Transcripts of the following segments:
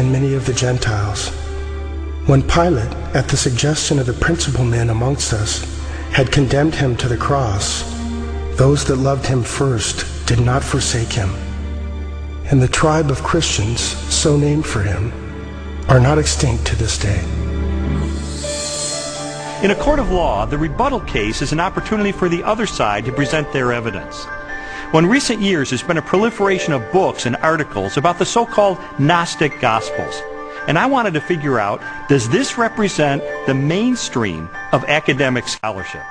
and many of the Gentiles. When Pilate, at the suggestion of the principal men amongst us, had condemned him to the cross, those that loved him first did not forsake him. And the tribe of Christians, so named for him, are not extinct to this day. In a court of law, the rebuttal case is an opportunity for the other side to present their evidence. Well, in recent years, there's been a proliferation of books and articles about the so-called Gnostic Gospels. And I wanted to figure out, does this represent the mainstream of academic scholarship?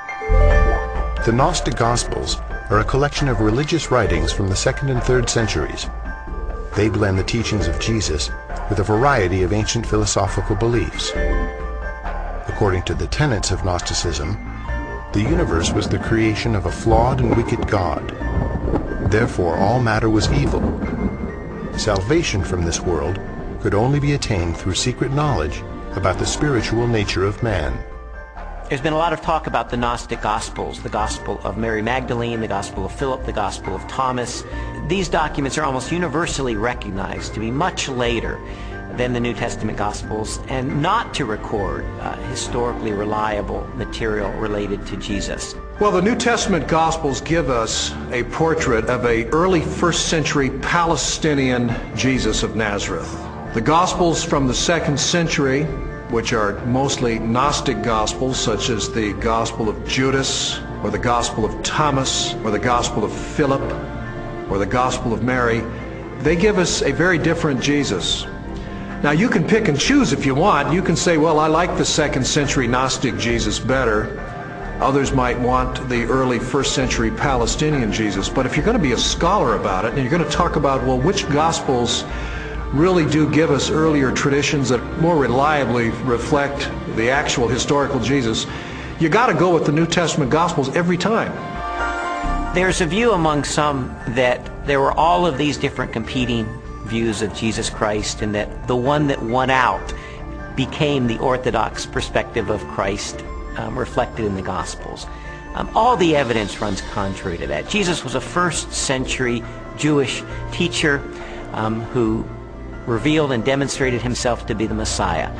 The Gnostic Gospels are a collection of religious writings from the 2nd and 3rd centuries. They blend the teachings of Jesus with a variety of ancient philosophical beliefs. According to the tenets of Gnosticism, the universe was the creation of a flawed and wicked God. Therefore, all matter was evil. Salvation from this world could only be attained through secret knowledge about the spiritual nature of man. There's been a lot of talk about the Gnostic Gospels, the Gospel of Mary Magdalene, the Gospel of Philip, the Gospel of Thomas. These documents are almost universally recognized to be much later than the New Testament Gospels and not to record historically reliable material related to Jesus. Well, the New Testament Gospels give us a portrait of an early 1st century Palestinian Jesus of Nazareth. The Gospels from the 2nd century, which are mostly Gnostic Gospels, such as the Gospel of Judas, or the Gospel of Thomas, or the Gospel of Philip, or the Gospel of Mary, they give us a very different Jesus. Now, you can pick and choose if you want. You can say, well, I like the 2nd century Gnostic Jesus better. Others might want the early 1st century Palestinian Jesus. But if you're going to be a scholar about it, and you're going to talk about, well, which Gospels really do give us earlier traditions that more reliably reflect the actual historical Jesus, you got to go with the New Testament Gospels every time. There's a view among some that there were all of these different competing views of Jesus Christ, and that the one that won out became the orthodox perspective of Christ reflected in the Gospels. All the evidence runs contrary to that. Jesus was a 1st century Jewish teacher who revealed and demonstrated himself to be the Messiah.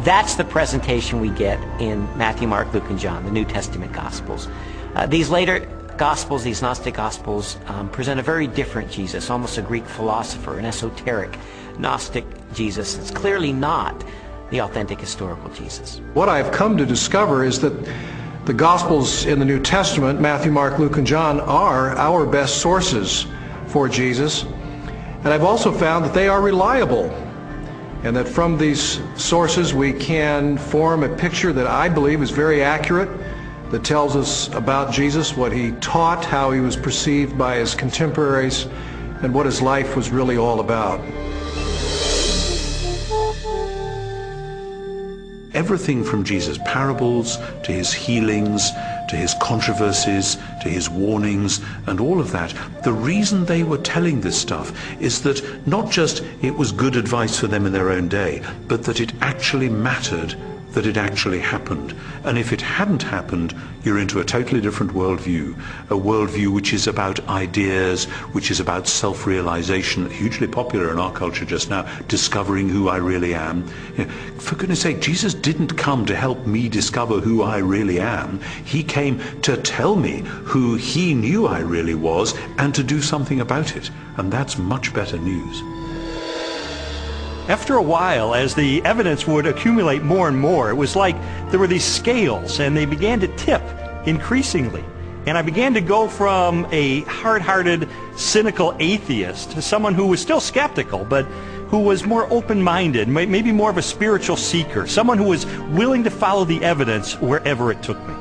That's the presentation we get in Matthew, Mark, Luke, and John, the New Testament Gospels. These later Gospels, these Gnostic Gospels, present a very different Jesus, almost a Greek philosopher, an esoteric Gnostic Jesus. It's clearly not the authentic historical Jesus. What I've come to discover is that the Gospels in the New Testament, Matthew, Mark, Luke, and John, are our best sources for Jesus. And I've also found that they are reliable, and that from these sources we can form a picture that I believe is very accurate, that tells us about Jesus, what he taught, how he was perceived by his contemporaries, and what his life was really all about. Everything from Jesus' parables to his healings, to his controversies, to his warnings, and all of that, the reason they were telling this stuff is that not just it was good advice for them in their own day, but that it actually mattered, that it actually happened. And if it hadn't happened, you're into a totally different worldview, a worldview which is about ideas, which is about self-realization, hugely popular in our culture just now, discovering who I really am. You know, for goodness sake, Jesus didn't come to help me discover who I really am. He came to tell me who he knew I really was and to do something about it. And that's much better news. After a while, as the evidence would accumulate more and more, it was like there were these scales and they began to tip increasingly. And I began to go from a hard-hearted, cynical atheist to someone who was still skeptical, but who was more open-minded, maybe more of a spiritual seeker, someone who was willing to follow the evidence wherever it took me.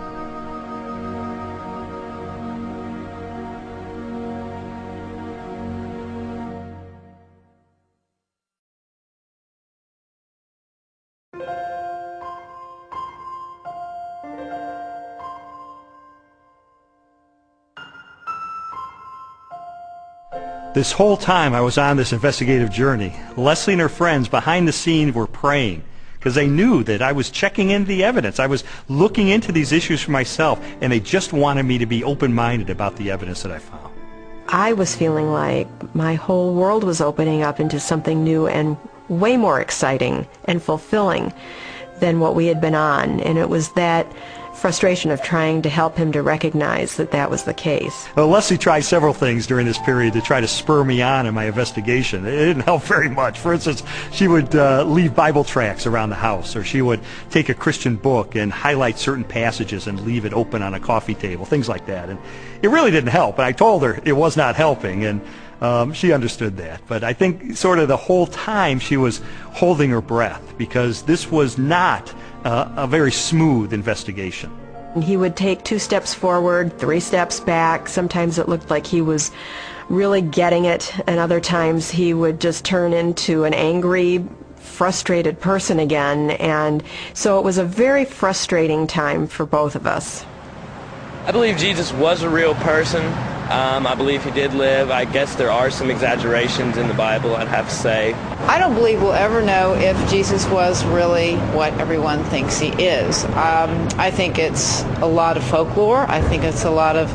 This whole time I was on this investigative journey, Leslie and her friends behind the scenes were praying because they knew that I was checking into the evidence. I was looking into these issues for myself, and they just wanted me to be open-minded about the evidence that I found. I was feeling like my whole world was opening up into something new and way more exciting and fulfilling than what we had been on. And it was that frustration of trying to help him to recognize that that was the case. Well, Leslie tried several things during this period to try to spur me on in my investigation. It didn't help very much. For instance, she would leave Bible tracts around the house, or she would take a Christian book and highlight certain passages and leave it open on a coffee table, things like that. And it really didn't help. And I told her it was not helping, and she understood that. But I think sort of the whole time she was holding her breath, because this was not a very smooth investigation. He would take 2 steps forward, 3 steps back. Sometimes it looked like he was really getting it, and other times he would just turn into an angry, frustrated person again. And so it was a very frustrating time for both of us. I believe Jesus was a real person. I believe he did live. I guess there are some exaggerations in the Bible, I'd have to say. I don't believe we'll ever know if Jesus was really what everyone thinks he is. I think it's a lot of folklore. I think it's a lot of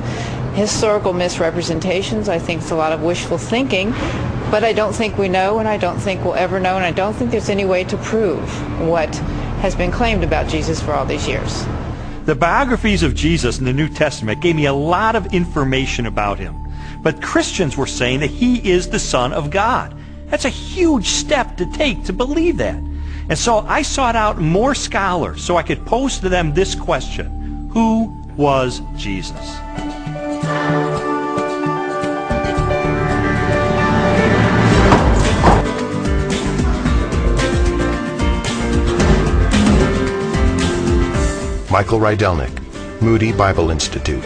historical misrepresentations. I think it's a lot of wishful thinking. But I don't think we know, and I don't think we'll ever know, and I don't think there's any way to prove what has been claimed about Jesus for all these years. The biographies of Jesus in the New Testament gave me a lot of information about him. But Christians were saying that he is the Son of God. That's a huge step to take to believe that. And so I sought out more scholars so I could pose to them this question: who was Jesus? Michael Rydelnik, Moody Bible Institute.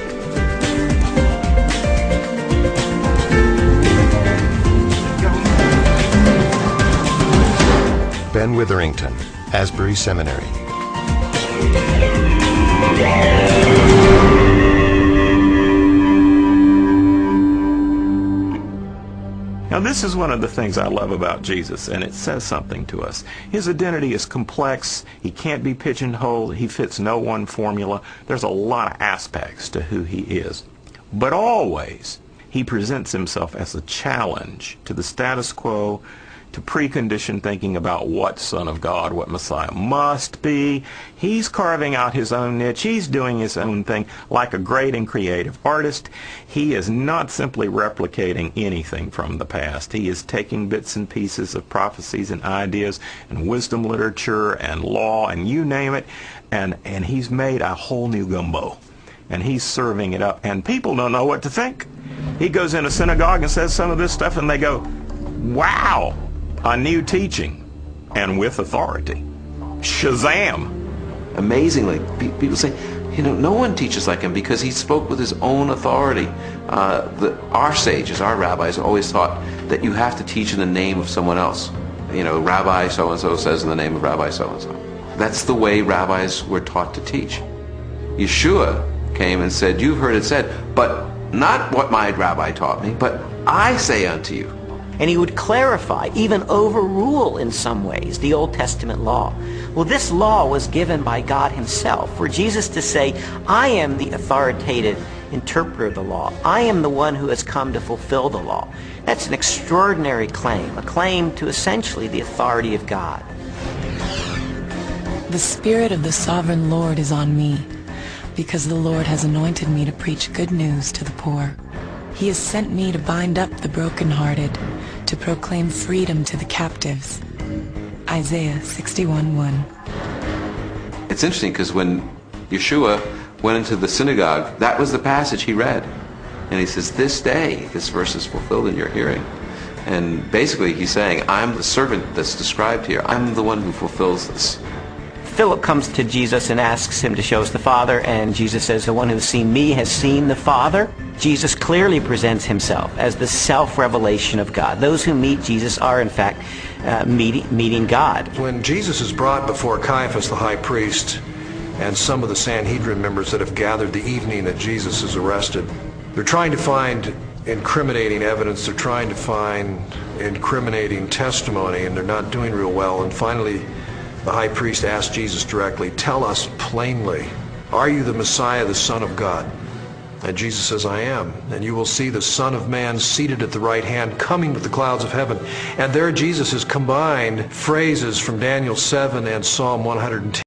Ben Witherington, Asbury Seminary. Now, this is one of the things I love about Jesus, and it says something to us. His identity is complex. He can't be pigeonholed. He fits no one formula. There's a lot of aspects to who he is. But always, he presents himself as a challenge to the status quo, to preconditioned thinking about what Son of God, what Messiah must be. He's carving out his own niche. He's doing his own thing like a great and creative artist. He is not simply replicating anything from the past. He is taking bits and pieces of prophecies and ideas and wisdom literature and law and you name it, and he's made a whole new gumbo. And he's serving it up, and people don't know what to think. He goes in a synagogue and says some of this stuff, and they go, wow, a new teaching, and with authority. Shazam! Amazingly, people say, you know, no one teaches like him because he spoke with his own authority. Our sages, our rabbis, always taught that you have to teach in the name of someone else. You know, Rabbi so-and-so says in the name of Rabbi so-and-so. That's the way rabbis were taught to teach. Yeshua came and said, you've heard it said, but not what my rabbi taught me, but I say unto you. And he would clarify, even overrule in some ways, the Old Testament law. Well, this law was given by God himself, for Jesus to say, I am the authoritative interpreter of the law. I am the one who has come to fulfill the law. That's an extraordinary claim, a claim to essentially the authority of God. The Spirit of the Sovereign Lord is on me, because the Lord has anointed me to preach good news to the poor. He has sent me to bind up the brokenhearted, to proclaim freedom to the captives. Isaiah 61:1. It's interesting because when Yeshua went into the synagogue, that was the passage he read. And he says, this day, this verse is fulfilled in your hearing. And basically he's saying, I'm the servant that's described here. I'm the one who fulfills this. Philip comes to Jesus and asks him to show us the Father, and Jesus says, the one who has seen me has seen the Father. Jesus clearly presents himself as the self-revelation of God. Those who meet Jesus are, in fact, meeting God. When Jesus is brought before Caiaphas, the high priest, and some of the Sanhedrin members that have gathered the evening that Jesus is arrested, they're trying to find incriminating evidence, they're trying to find incriminating testimony, and they're not doing real well. And finally, the high priest asked Jesus directly, tell us plainly, are you the Messiah, the Son of God? And Jesus says, I am. And you will see the Son of Man seated at the right hand, coming with the clouds of heaven. And there Jesus has combined phrases from Daniel 7 and Psalm 110.